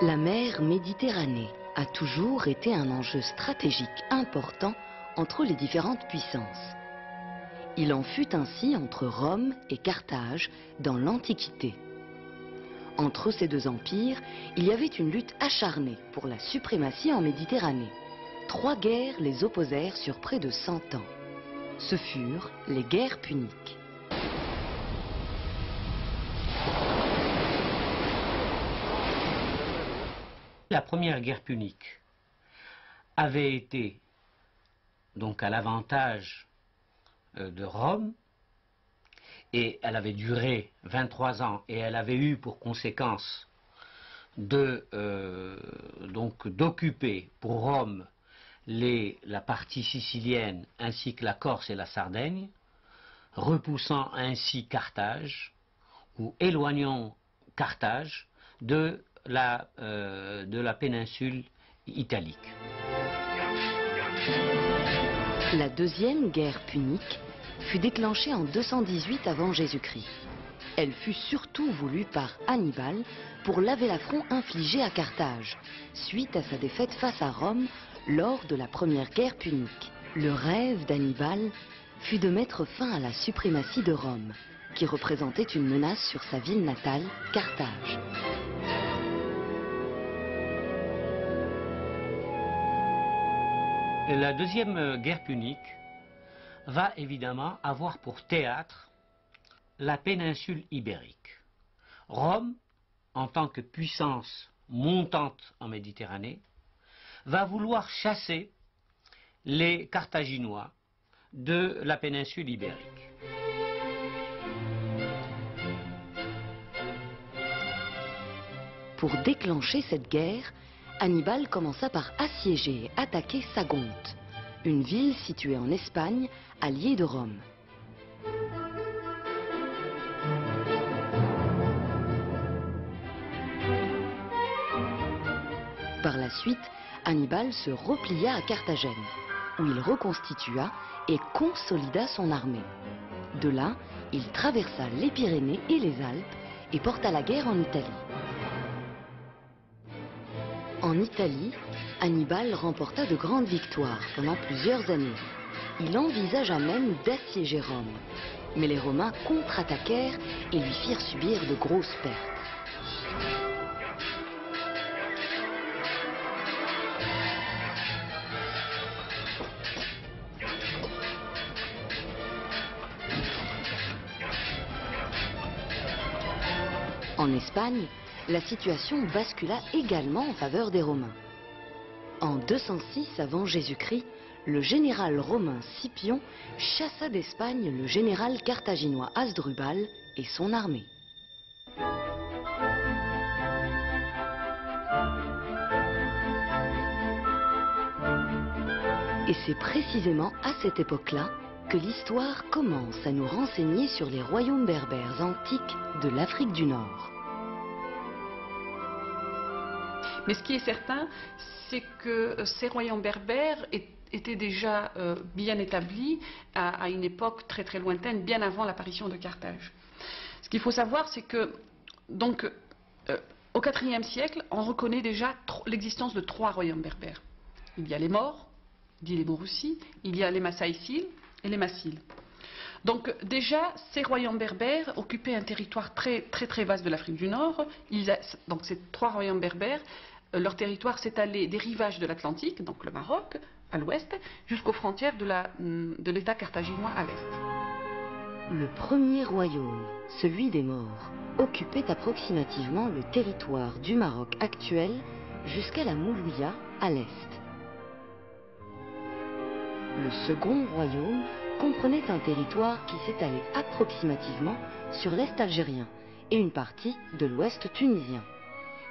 La mer Méditerranée a toujours été un enjeu stratégique important entre les différentes puissances. Il en fut ainsi entre Rome et Carthage dans l'Antiquité. Entre ces deux empires, il y avait une lutte acharnée pour la suprématie en Méditerranée. 3 guerres les opposèrent sur près de 100 ans. Ce furent les guerres puniques. La première guerre punique avait été donc à l'avantage de Rome, et elle avait duré 23 ans, et elle avait eu pour conséquence d'occuper pour Rome la partie sicilienne ainsi que la Corse et la Sardaigne, repoussant ainsi Carthage, ou éloignant Carthage de la péninsule italique. La deuxième guerre punique fut déclenchée en 218 avant Jésus-Christ. Elle fut surtout voulue par Hannibal pour laver l'affront infligé à Carthage, suite à sa défaite face à Rome lors de la première guerre punique. Le rêve d'Hannibal fut de mettre fin à la suprématie de Rome, qui représentait une menace sur sa ville natale, Carthage. La deuxième guerre punique va évidemment avoir pour théâtre la péninsule ibérique. Rome, en tant que puissance montante en Méditerranée, va vouloir chasser les Carthaginois de la péninsule ibérique. Pour déclencher cette guerre, Hannibal commença par assiéger et attaquer Sagonte, une ville située en Espagne, alliée de Rome. Par la suite, Hannibal se replia à Carthagène, où il reconstitua et consolida son armée. De là, il traversa les Pyrénées et les Alpes et porta la guerre en Italie. En Italie, Hannibal remporta de grandes victoires pendant plusieurs années. Il envisagea même d'assiéger Rome. Mais les Romains contre-attaquèrent et lui firent subir de grosses pertes. En Espagne, la situation bascula également en faveur des Romains. En 206 avant Jésus-Christ, le général romain Scipion chassa d'Espagne le général carthaginois Hasdrubal et son armée. Et c'est précisément à cette époque-là que l'histoire commence à nous renseigner sur les royaumes berbères antiques de l'Afrique du Nord. Mais ce qui est certain, c'est que ces royaumes berbères étaient déjà bien établis à une époque très très lointaine, bien avant l'apparition de Carthage. Ce qu'il faut savoir, c'est que donc, au IVe siècle, on reconnaît déjà l'existence de 3 royaumes berbères. Il y a les Maures, dit les Mauruci, il y a les Massaïciles et les Massiles. Donc déjà, ces royaumes berbères occupaient un territoire très vaste de l'Afrique du Nord. Donc ces 3 royaumes berbères, leur territoire s'étalait des rivages de l'Atlantique, donc le Maroc, à l'ouest, jusqu'aux frontières de l'État carthaginois à l'est. Le premier royaume, celui des Maures, occupait approximativement le territoire du Maroc actuel jusqu'à la Moulouya à l'est. Le second royaume comprenait un territoire qui s'étalait approximativement sur l'est algérien et une partie de l'ouest tunisien.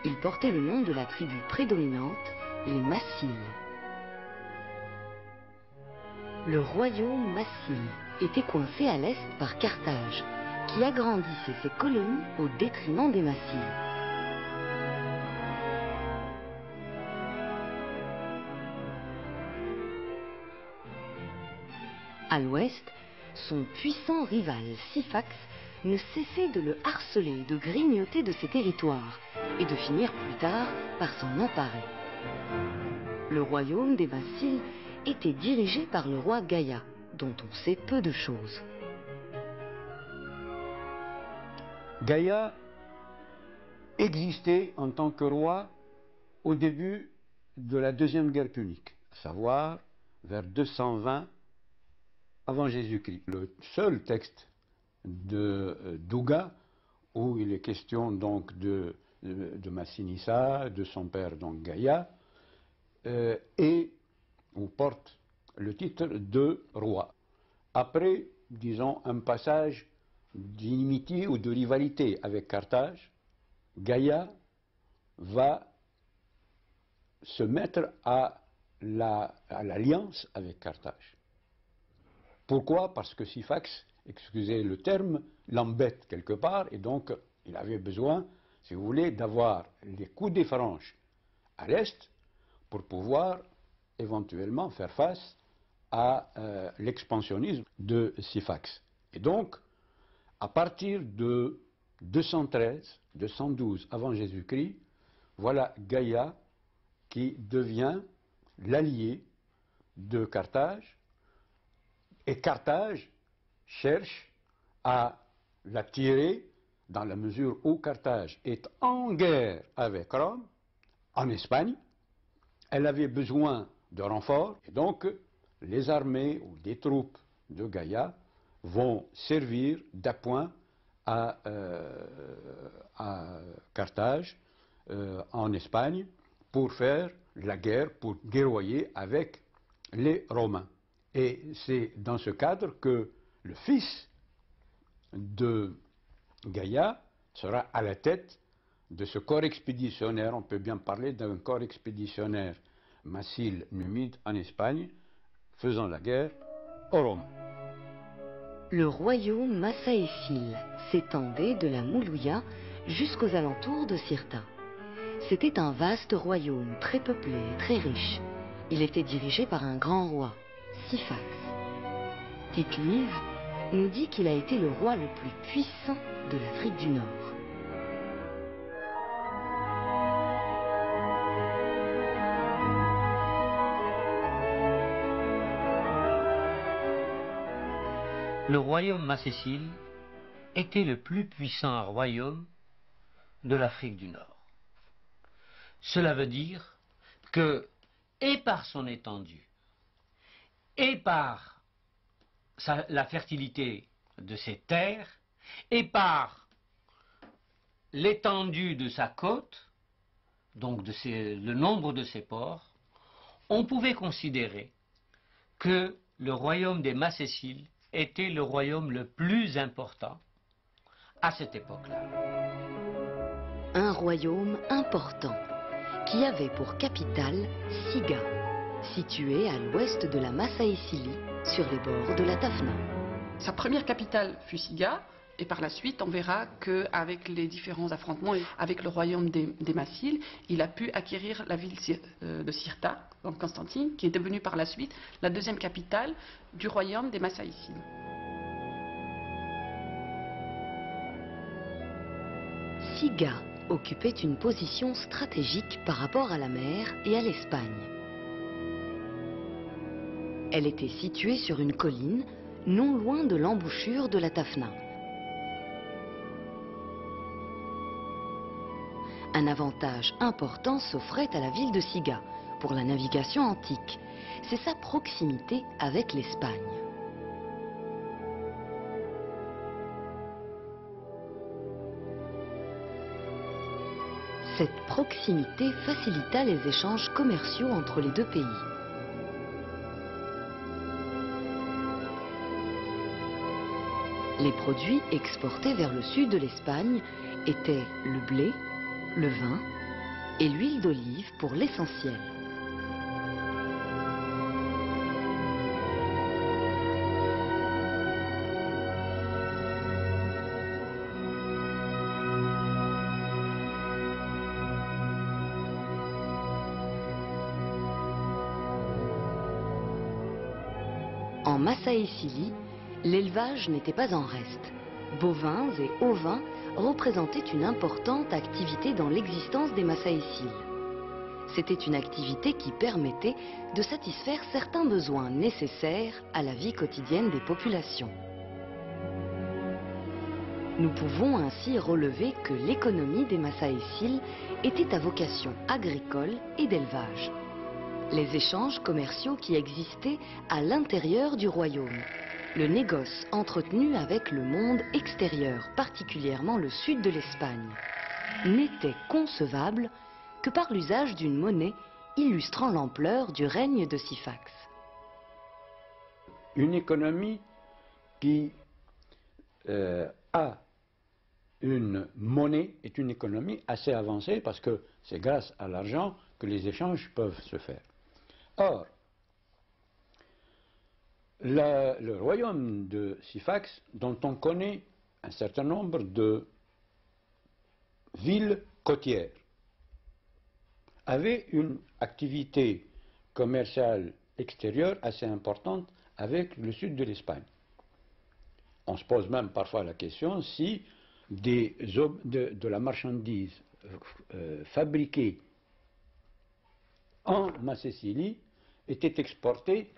Il portait le nom de la tribu prédominante, les Massiles. Le royaume Massile était coincé à l'est par Carthage, qui agrandissait ses colonies au détriment des Massiles. À l'ouest, son puissant rival Syphax ne cessait de le harceler, de grignoter de ses territoires et de finir plus tard par s'en emparer. Le royaume des Massiles était dirigé par le roi Gaïa, dont on sait peu de choses. Gaïa existait en tant que roi au début de la Deuxième Guerre punique, à savoir vers 220 avant Jésus-Christ. Le seul texte d'Ouga où il est question donc de Massinissa, de son père donc Gaïa, et on porte le titre de roi. Après, disons, un passage d'inimitié ou de rivalité avec Carthage, Gaïa va se mettre à l'alliance avec Carthage. Pourquoi? Parce que Syphax, excusez le terme, l'embête quelque part, et donc il avait besoin, si vous voulez, d'avoir les coups des franches à l'est pour pouvoir éventuellement faire face à l'expansionnisme de Syphax. Et donc, à partir de 213-212 avant Jésus-Christ, voilà Gaïa qui devient l'allié de Carthage, et Carthage cherche à l'attirer dans la mesure où Carthage est en guerre avec Rome, en Espagne. Elle avait besoin de renforts, et donc les armées ou des troupes de Gaïa vont servir d'appoint à Carthage, en Espagne, pour faire la guerre, pour guerroyer avec les Romains. Et c'est dans ce cadre que le fils de Gaïa sera à la tête de ce corps expéditionnaire. On peut bien parler d'un corps expéditionnaire massile numide en Espagne, faisant la guerre aux Romains. Le royaume massaéfile s'étendait de la Moulouya jusqu'aux alentours de Cirta. C'était un vaste royaume très peuplé et très riche. Il était dirigé par un grand roi, Syphax. Tite-Live nous dit qu'il a été le roi le plus puissant de l'Afrique du Nord. Le royaume massécile était le plus puissant royaume de l'Afrique du Nord. Cela veut dire que, et par son étendue, et par la fertilité de ses terres, et par l'étendue de sa côte, donc le nombre de ses ports, on pouvait considérer que le royaume des Masséciles était le royaume le plus important à cette époque-là. Un royaume important qui avait pour capitale Siga, située à l'ouest de la Massaécilie, sur les bords de la Tafna. Sa première capitale fut Siga, et par la suite, on verra qu'avec les différents affrontements avec le royaume des Massiles, il a pu acquérir la ville de Cirta, donc Constantine, qui est devenue par la suite la deuxième capitale du royaume des Massaïcides. Siga occupait une position stratégique par rapport à la mer et à l'Espagne. Elle était située sur une colline, non loin de l'embouchure de la Tafna. Un avantage important s'offrait à la ville de Siga pour la navigation antique. C'est sa proximité avec l'Espagne. Cette proximité facilita les échanges commerciaux entre les deux pays. Les produits exportés vers le sud de l'Espagne étaient le blé, le vin et l'huile d'olive pour l'essentiel. En Massaécilie, L'élevage n'était pas en reste. Bovins et ovins représentaient une importante activité dans l'existence des Massaéciles. C'était une activité qui permettait de satisfaire certains besoins nécessaires à la vie quotidienne des populations. Nous pouvons ainsi relever que l'économie des Massaéciles était à vocation agricole et d'élevage. Les échanges commerciaux qui existaient à l'intérieur du royaume, le négoce entretenu avec le monde extérieur, particulièrement le sud de l'Espagne, n'étaient concevables que par l'usage d'une monnaie illustrant l'ampleur du règne de Syphax. Une économie qui a une monnaie est une économie assez avancée parce que c'est grâce à l'argent que les échanges peuvent se faire. Or, le royaume de Syphax, dont on connaît un certain nombre de villes côtières, avait une activité commerciale extérieure assez importante avec le sud de l'Espagne. On se pose même parfois la question si de la marchandise fabriquée en Macécile était exportée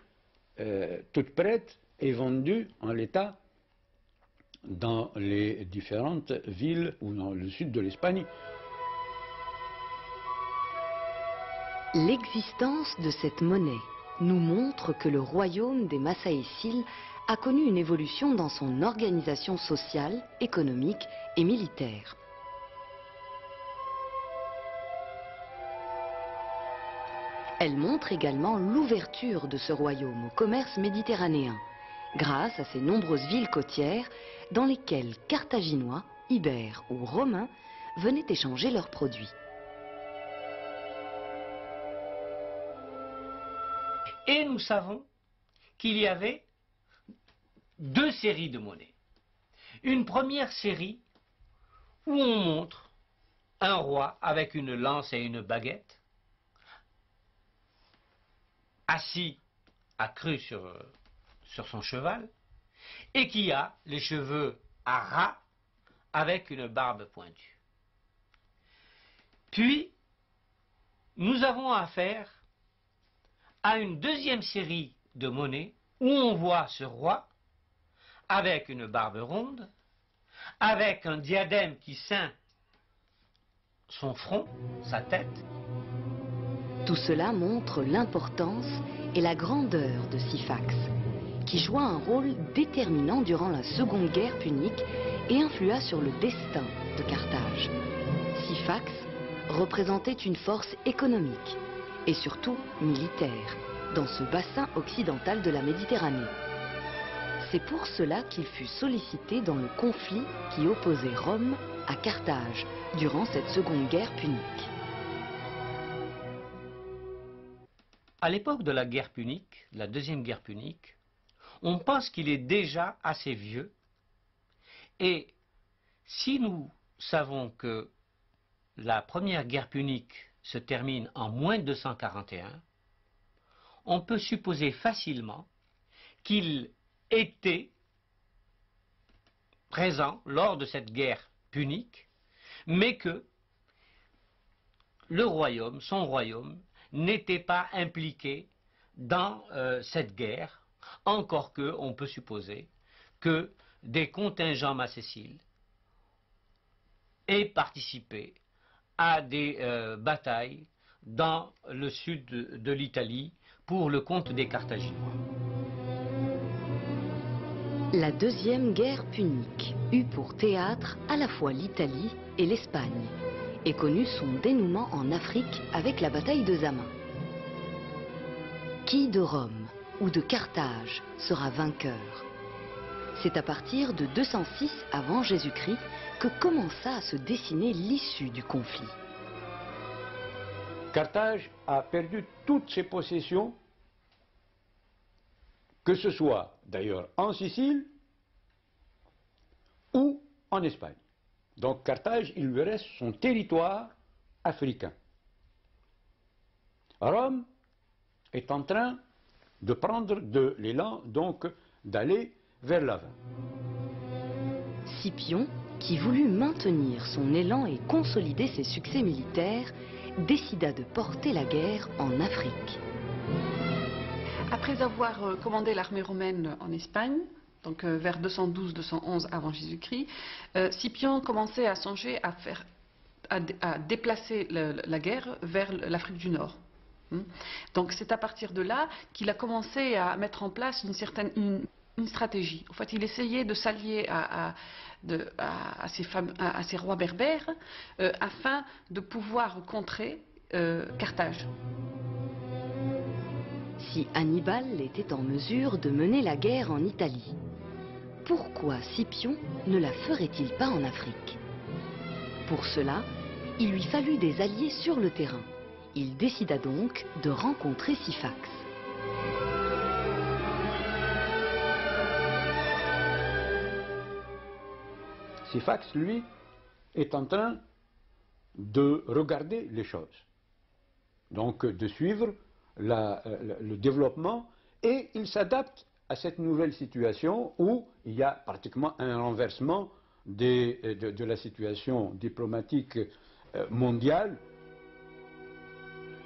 toute prête et vendue en l'état dans les différentes villes ou dans le sud de l'Espagne. L'existence de cette monnaie nous montre que le royaume des Massaéciles a connu une évolution dans son organisation sociale, économique et militaire. Elle montre également l'ouverture de ce royaume au commerce méditerranéen, grâce à ses nombreuses villes côtières dans lesquelles Carthaginois, Ibères ou Romains venaient échanger leurs produits. Et nous savons qu'il y avait deux séries de monnaies. Une première série où on montre un roi avec une lance et une baguette, assis, accru sur son cheval, et qui a les cheveux à ras avec une barbe pointue. Puis, nous avons affaire à une deuxième série de monnaies où on voit ce roi avec une barbe ronde, avec un diadème qui ceint son front, sa tête. Tout cela montre l'importance et la grandeur de Syphax, qui joua un rôle déterminant durant la Seconde Guerre punique et influa sur le destin de Carthage. Syphax représentait une force économique et surtout militaire dans ce bassin occidental de la Méditerranée. C'est pour cela qu'il fut sollicité dans le conflit qui opposait Rome à Carthage durant cette Seconde Guerre punique. À l'époque de la guerre punique, la deuxième guerre punique, on pense qu'il est déjà assez vieux. Et si nous savons que la première guerre punique se termine en moins 241, on peut supposer facilement qu'il était présent lors de cette guerre punique, mais que le royaume, son royaume, n'était pas impliqué dans cette guerre, encore que on peut supposer que des contingents macéciles aient participé à des batailles dans le sud de l'Italie pour le compte des Carthaginois. La deuxième guerre punique eut pour théâtre à la fois l'Italie et l'Espagne et connut son dénouement en Afrique avec la bataille de Zama. Qui de Rome ou de Carthage sera vainqueur? C'est à partir de 206 avant Jésus-Christ que commença à se dessiner l'issue du conflit. Carthage a perdu toutes ses possessions, que ce soit d'ailleurs en Sicile ou en Espagne. Donc Carthage, il lui reste son territoire africain. Rome est en train de prendre de l'élan, donc d'aller vers l'avant. Scipion, qui voulut maintenir son élan et consolider ses succès militaires, décida de porter la guerre en Afrique. Après avoir commandé l'armée romaine en Espagne, donc vers 212-211 avant Jésus-Christ, Scipion commençait à songer à déplacer la guerre vers l'Afrique du Nord. Donc c'est à partir de là qu'il a commencé à mettre en place une stratégie. En fait, il essayait de s'allier à ces rois berbères afin de pouvoir contrer Carthage. Si Hannibal était en mesure de mener la guerre en Italie, pourquoi Scipion ne la ferait-il pas en Afrique? Pour cela, il lui fallut des alliés sur le terrain. Il décida donc de rencontrer Syphax. Syphax, lui, est en train de regarder les choses, donc de suivre le développement, et il s'adapte à cette nouvelle situation où il y a pratiquement un renversement de la situation diplomatique mondiale.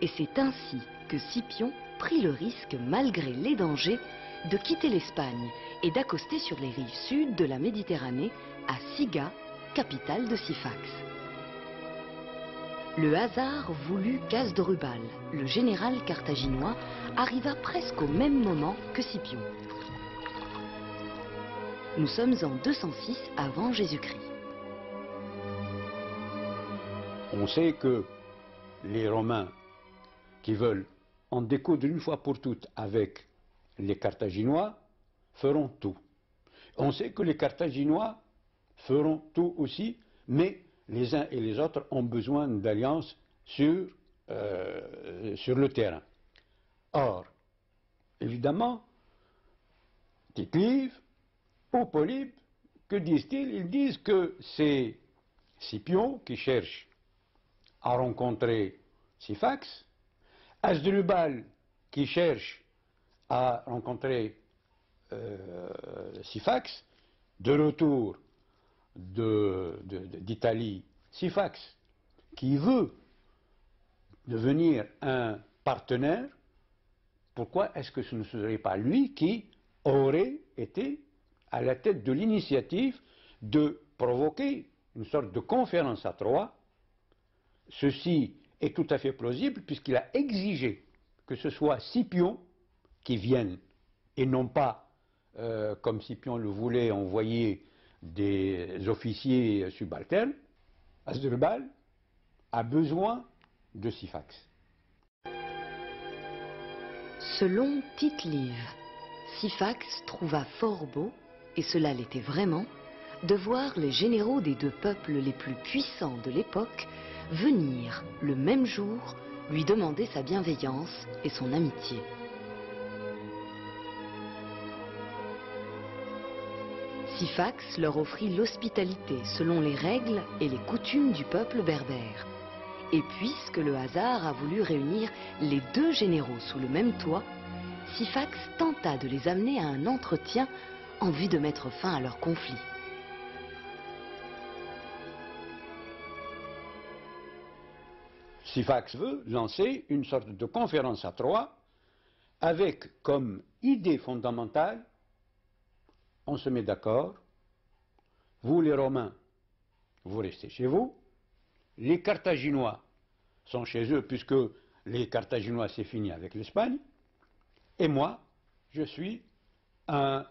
Et c'est ainsi que Scipion prit le risque, malgré les dangers, de quitter l'Espagne et d'accoster sur les rives sud de la Méditerranée à Siga, capitale de Syphax. Le hasard voulut qu'Hasdrubal, le général carthaginois, arriva presque au même moment que Scipion. Nous sommes en 206 avant Jésus-Christ. On sait que les Romains qui veulent en découdre une fois pour toutes avec les Carthaginois feront tout. On sait que les Carthaginois feront tout aussi, mais les uns et les autres ont besoin d'alliances sur le terrain. Or, évidemment, Tite-Live ou Polybe, que disent-ils? Ils disent que c'est Scipion qui cherche à rencontrer Syphax, Hasdrubal qui cherche à rencontrer Syphax, de retour d'Italie, Syphax qui veut devenir un partenaire. Pourquoi est-ce que ce ne serait pas lui qui aurait été à la tête de l'initiative de provoquer une sorte de conférence à Troie? Ceci est tout à fait plausible puisqu'il a exigé que ce soit Scipion qui vienne et non pas, comme Scipion le voulait, envoyer des officiers subalternes. Hasdrubal a besoin de Syphax. Selon Tite-Live, Syphax trouva fort beau, et cela l'était vraiment, de voir les généraux des deux peuples les plus puissants de l'époque venir, le même jour, lui demander sa bienveillance et son amitié. Syphax leur offrit l'hospitalité selon les règles et les coutumes du peuple berbère. Et puisque le hasard a voulu réunir les deux généraux sous le même toit, Syphax tenta de les amener à un entretien en vue de mettre fin à leur conflit. Syphax veut lancer une sorte de conférence à Troie avec comme idée fondamentale: on se met d'accord, vous les Romains, vous restez chez vous, les Carthaginois sont chez eux puisque les Carthaginois c'est fini avec l'Espagne, et moi je suis un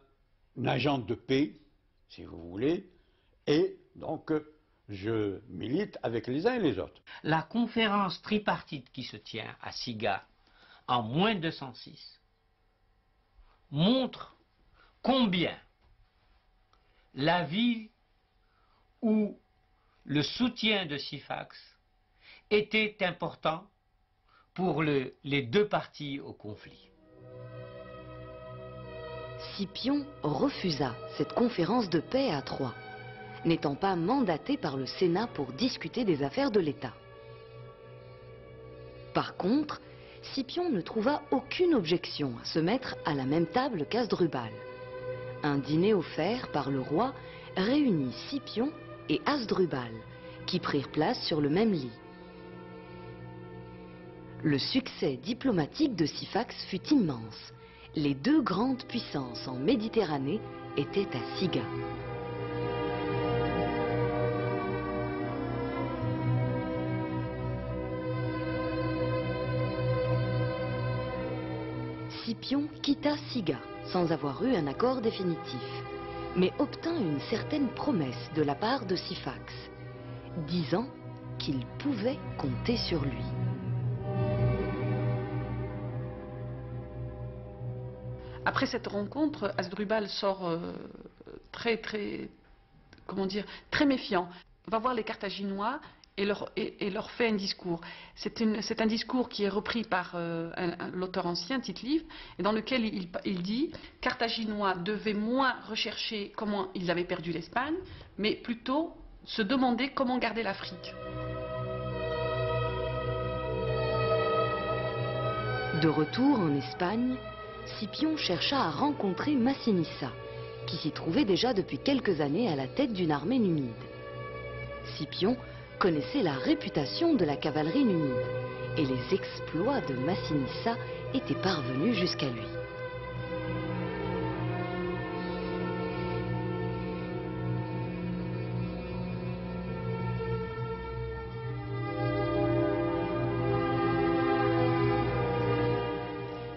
agent de paix, si vous voulez, et donc je milite avec les uns et les autres. La conférence tripartite qui se tient à Siga en moins 206 montre combien la ville où le soutien de Syphax était important pour les deux parties au conflit. Scipion refusa cette conférence de paix à Troie, n'étant pas mandaté par le Sénat pour discuter des affaires de l'État. Par contre, Scipion ne trouva aucune objection à se mettre à la même table qu'Hasdrubal. Un dîner offert par le roi réunit Scipion et Hasdrubal, qui prirent place sur le même lit. Le succès diplomatique de Syphax fut immense. Les deux grandes puissances en Méditerranée étaient à Siga. Scipion quitta Siga sans avoir eu un accord définitif, mais obtint une certaine promesse de la part de Syphax, disant qu'il pouvait compter sur lui. Après cette rencontre, Hasdrubal sort très méfiant. Va voir les Carthaginois et leur fait un discours. C'est un discours qui est repris par l'auteur ancien, Tite-Live, et dans lequel il dit « Carthaginois devaient moins rechercher comment ils avaient perdu l'Espagne, mais plutôt se demander comment garder l'Afrique. » De retour en Espagne, Scipion chercha à rencontrer Massinissa, qui s'y trouvait déjà depuis quelques années à la tête d'une armée numide. Scipion connaissait la réputation de la cavalerie numide, et les exploits de Massinissa étaient parvenus jusqu'à lui.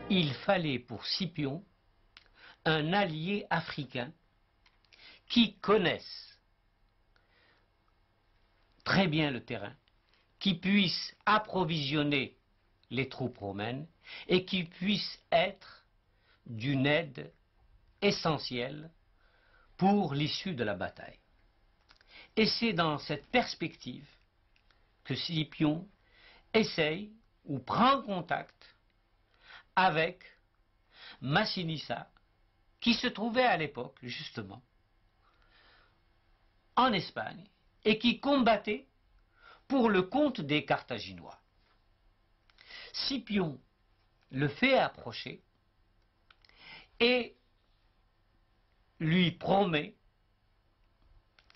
Il fallait pour Scipion un allié africain qui connaisse très bien le terrain, qui puisse approvisionner les troupes romaines et qui puisse être d'une aide essentielle pour l'issue de la bataille. Et c'est dans cette perspective que Scipion essaye ou prend contact avec Massinissa, qui se trouvait à l'époque, justement, en Espagne, et qui combattait pour le compte des Carthaginois. Scipion le fait approcher et lui promet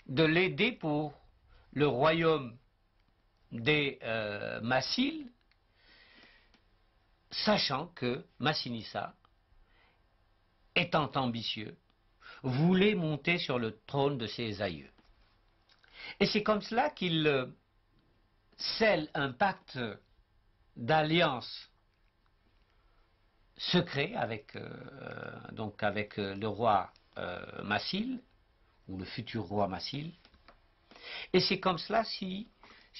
de l'aider pour le royaume des Massiles, sachant que Massinissa, étant ambitieux, voulait monter sur le trône de ses aïeux. Et c'est comme cela qu'il scelle un pacte d'alliance secret avec le roi Massile, ou le futur roi Massile. Et c'est comme cela, si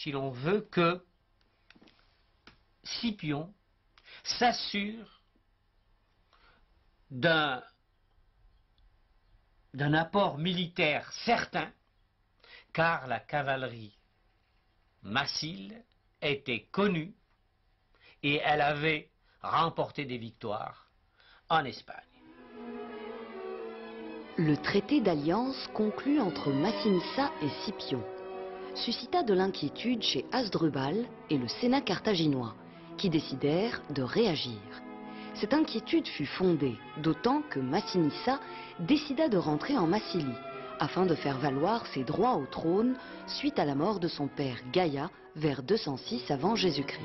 l'on veut, que Scipion s'assure d'un apport militaire certain, car la cavalerie massile était connue et elle avait remporté des victoires en Espagne. Le traité d'alliance conclu entre Massinissa et Scipion suscita de l'inquiétude chez Hasdrubal et le Sénat carthaginois, qui décidèrent de réagir. Cette inquiétude fut fondée, d'autant que Massinissa décida de rentrer en Massilie, afin de faire valoir ses droits au trône suite à la mort de son père Gaïa vers 206 avant Jésus-Christ.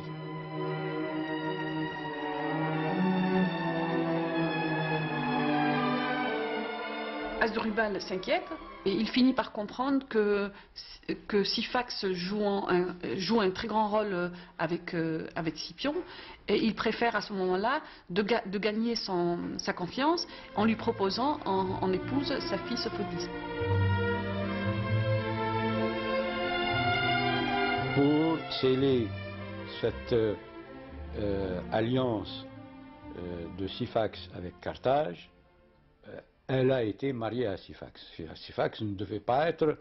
Hasdrubal s'inquiète et il finit par comprendre que Syphax joue un très grand rôle avec Scipion, et il préfère à ce moment-là de gagner sa confiance en lui proposant en épouse sa fille Sophonies. Pour sceller cette alliance de Syphax avec Carthage, elle a été mariée à Syphax. Syphax ne devait pas être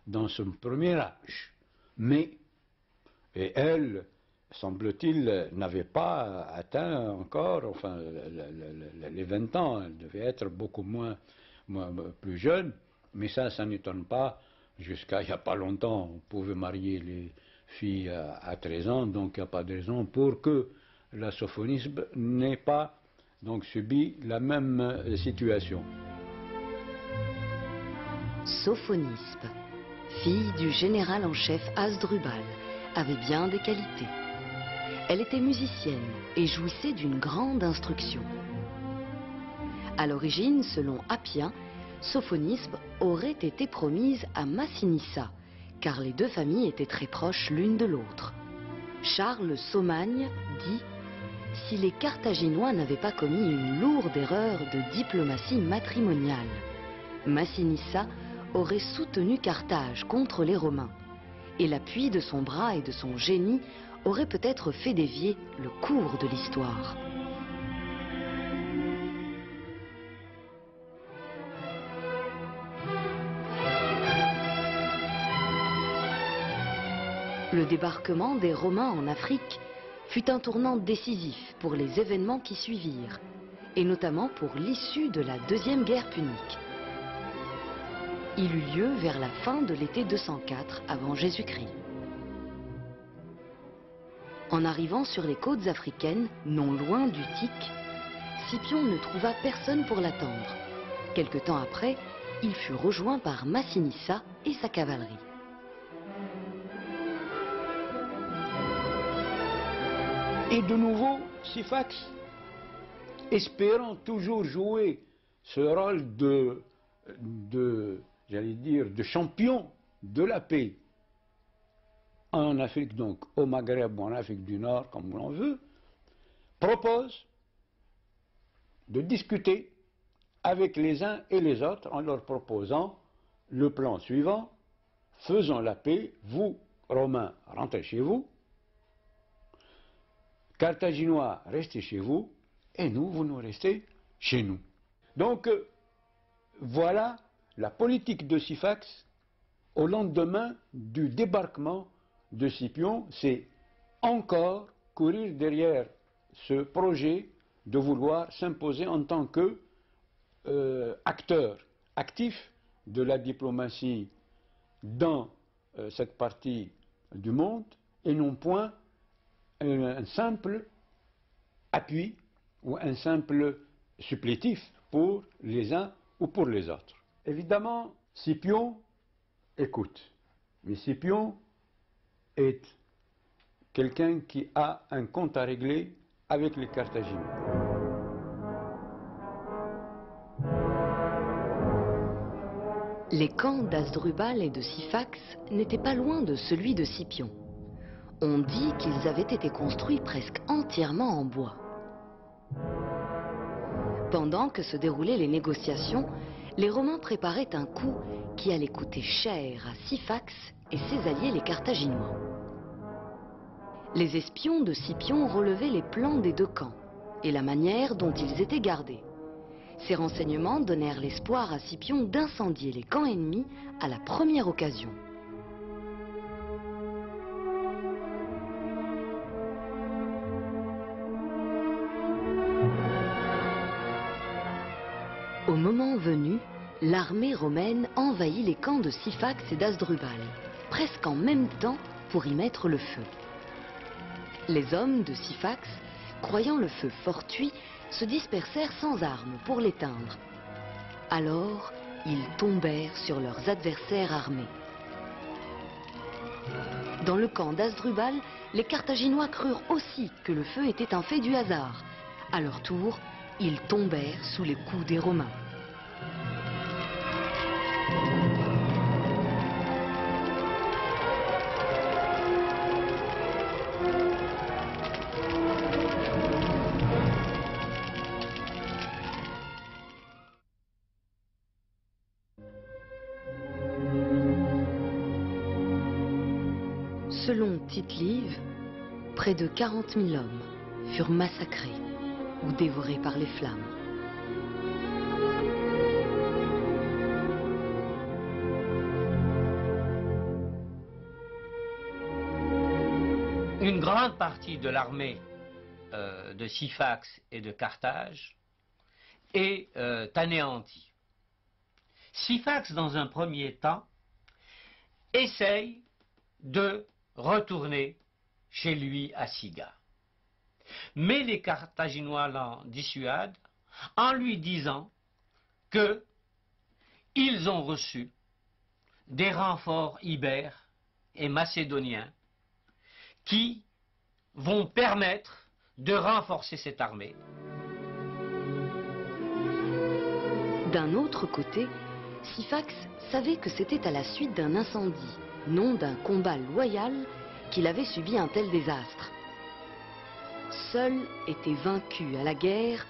dans son premier âge, mais elle, semble-t-il, n'avait pas atteint encore les 20 ans. Elle devait être beaucoup plus jeune, mais ça n'étonne pas. Jusqu'à il n'y a pas longtemps, on pouvait marier les filles à 13 ans, donc il n'y a pas de raison pour que la Sophonisbe n'ait pas donc subi la même situation. Sophonisbe, fille du général en chef Hasdrubal, avait bien des qualités. Elle était musicienne et jouissait d'une grande instruction. À l'origine, selon Appien, Sophonisbe aurait été promise à Massinissa, car les deux familles étaient très proches l'une de l'autre. Charles Saumagne dit « Si les Carthaginois n'avaient pas commis une lourde erreur de diplomatie matrimoniale, Massinissa aurait soutenu Carthage contre les Romains, et l'appui de son bras et de son génie aurait peut-être fait dévier le cours de l'histoire. » Le débarquement des Romains en Afrique fut un tournant décisif pour les événements qui suivirent, et notamment pour l'issue de la Deuxième Guerre punique. Il eut lieu vers la fin de l'été 204 avant Jésus-Christ. En arrivant sur les côtes africaines, non loin d'Utique, Scipion ne trouva personne pour l'attendre. Quelque temps après, il fut rejoint par Massinissa et sa cavalerie. Et de nouveau, Syphax, espérant toujours jouer ce rôle j'allais dire, de champion de la paix en Afrique, donc au Maghreb ou en Afrique du Nord, comme l'on veut, propose de discuter avec les uns et les autres en leur proposant le plan suivant: faisons la paix, vous, Romains, rentrez chez vous, Carthaginois, restez chez vous, et nous, vous nous restez chez nous. Donc, voilà la politique de Syphax au lendemain du débarquement de Scipion. C'est encore courir derrière ce projet de vouloir s'imposer en tant que acteur actif de la diplomatie dans cette partie du monde, et non point un simple appui ou un simple supplétif pour les uns ou pour les autres. Évidemment, Scipion écoute, mais Scipion est quelqu'un qui a un compte à régler avec les Carthaginois. Les camps d'Hasdrubal et de Syphax n'étaient pas loin de celui de Scipion. On dit qu'ils avaient été construits presque entièrement en bois. Pendant que se déroulaient les négociations, les Romains préparaient un coup qui allait coûter cher à Syphax et ses alliés les Carthaginois. Les espions de Scipion relevaient les plans des deux camps et la manière dont ils étaient gardés. Ces renseignements donnèrent l'espoir à Scipion d'incendier les camps ennemis à la première occasion. Au moment venu, l'armée romaine envahit les camps de Syphax et d'Hasdrubal, presque en même temps pour y mettre le feu. Les hommes de Syphax, croyant le feu fortuit, se dispersèrent sans armes pour l'éteindre. Alors, ils tombèrent sur leurs adversaires armés. Dans le camp d'Hasdrubal, les Carthaginois crurent aussi que le feu était un fait du hasard. À leur tour, ils tombèrent sous les coups des Romains. Selon Tite-Live, près de 40 000 hommes furent massacrés ou dévorés par les flammes. Une grande partie de l'armée de Syphax et de Carthage est anéantie. Syphax, dans un premier temps, essaye de retourner chez lui à Siga. Mais les Carthaginois l'en dissuadent en lui disant qu'ils ont reçu des renforts ibères et macédoniens qui vont permettre de renforcer cette armée. D'un autre côté, Syphax savait que c'était à la suite d'un incendie, non d'un combat loyal, qu'il avait subi un tel désastre. Seul était vaincu à la guerre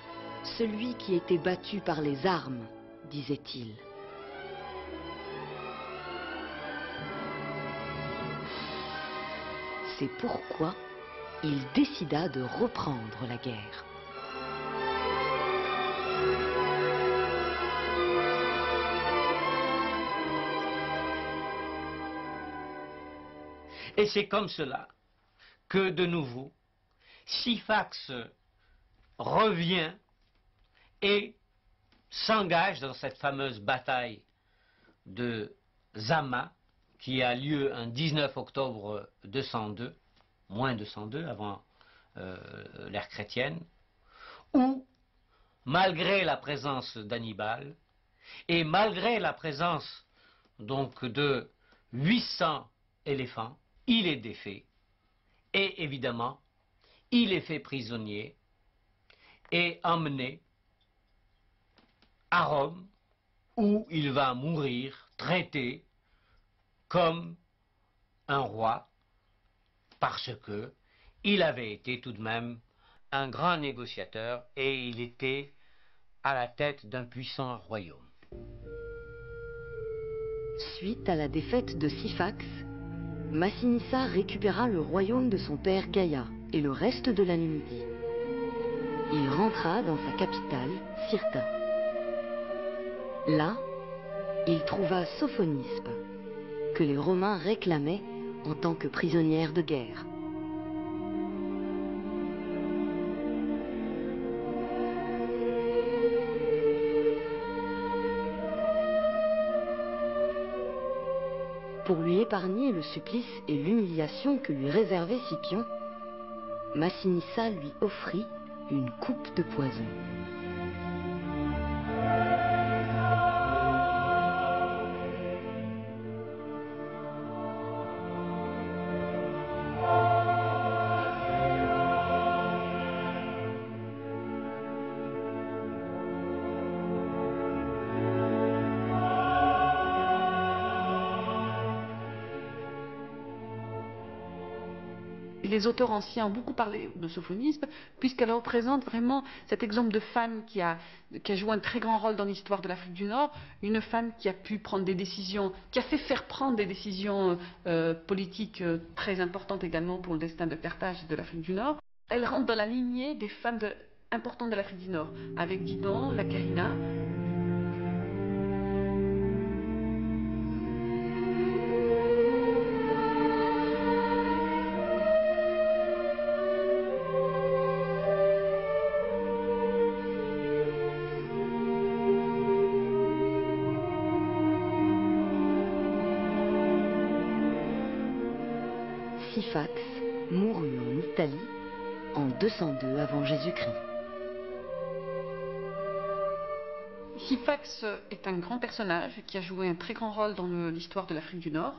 celui qui était battu par les armes, disait-il. C'est pourquoi il décida de reprendre la guerre. Et c'est comme cela que, de nouveau, Syphax revient et s'engage dans cette fameuse bataille de Zama, qui a lieu un 19 octobre 202, moins 202 avant l'ère chrétienne, où, malgré la présence d'Hannibal, et malgré la présence donc de 800 éléphants, il est défait, et évidemment, il est fait prisonnier et emmené à Rome, où il va mourir traité comme un roi, parce que il avait été tout de même un grand négociateur et il était à la tête d'un puissant royaume. Suite à la défaite de Syphax, Massinissa récupéra le royaume de son père Gaïa et le reste de la Numidie. Il rentra dans sa capitale, Cirta. Là, il trouva Sophonispe, que les Romains réclamaient en tant que prisonnière de guerre. Pour lui épargner le supplice et l'humiliation que lui réservait Scipion, Massinissa lui offrit une coupe de poison. Les auteurs anciens ont beaucoup parlé de Sophonispe, puisqu'elle représente vraiment cet exemple de femme qui a joué un très grand rôle dans l'histoire de l'Afrique du Nord, une femme qui a pu prendre des décisions, qui a fait faire prendre des décisions politiques très importantes également pour le destin de Carthage et de l'Afrique du Nord. Elle rentre dans la lignée des femmes importantes de l'Afrique du Nord, avec Didon, la Carina. Syphax mourut en Italie en 202 avant Jésus-Christ. Syphax est un grand personnage qui a joué un très grand rôle dans l'histoire de l'Afrique du Nord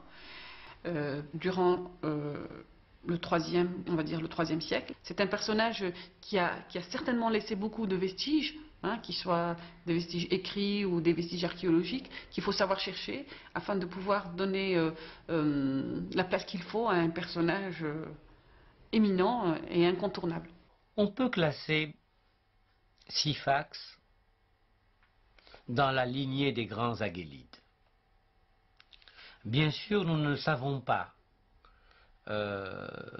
durant le troisième, on va dire le IIIe siècle. C'est un personnage qui a certainement laissé beaucoup de vestiges, qu'ils soient des vestiges écrits ou des vestiges archéologiques, qu'il faut savoir chercher afin de pouvoir donner la place qu'il faut à un personnage éminent et incontournable. On peut classer Syphax dans la lignée des grands Agélides. Bien sûr, nous ne le savons pas.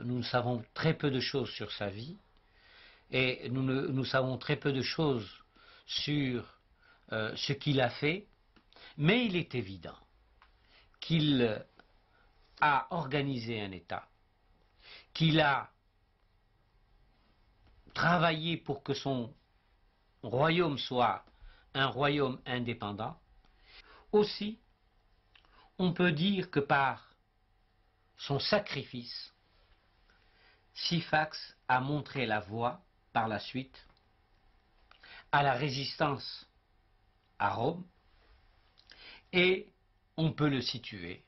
Nous savons très peu de choses sur sa vie et nous savons très peu de choses sur ce qu'il a fait, mais il est évident qu'il a organisé un État, qu'il a travaillé pour que son royaume soit un royaume indépendant. Aussi, on peut dire que par son sacrifice, Syphax a montré la voie par la suite à la résistance à Rome et on peut le situer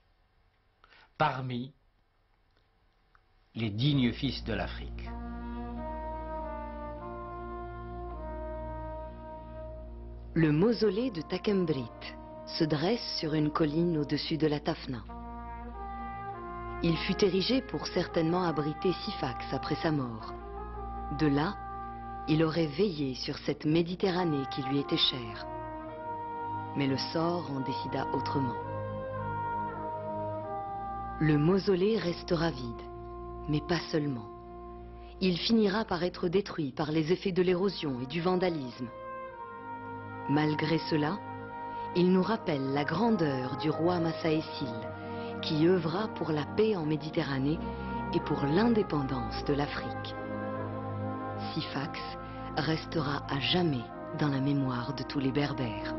parmi les dignes fils de l'Afrique. Le mausolée de Takembrit se dresse sur une colline au-dessus de la Tafna. Il fut érigé pour certainement abriter Syphax après sa mort. De là, il aurait veillé sur cette Méditerranée qui lui était chère. Mais le sort en décida autrement. Le mausolée restera vide, mais pas seulement. Il finira par être détruit par les effets de l'érosion et du vandalisme. Malgré cela, il nous rappelle la grandeur du roi Massaésil, qui œuvra pour la paix en Méditerranée et pour l'indépendance de l'Afrique. Syphax restera à jamais dans la mémoire de tous les Berbères.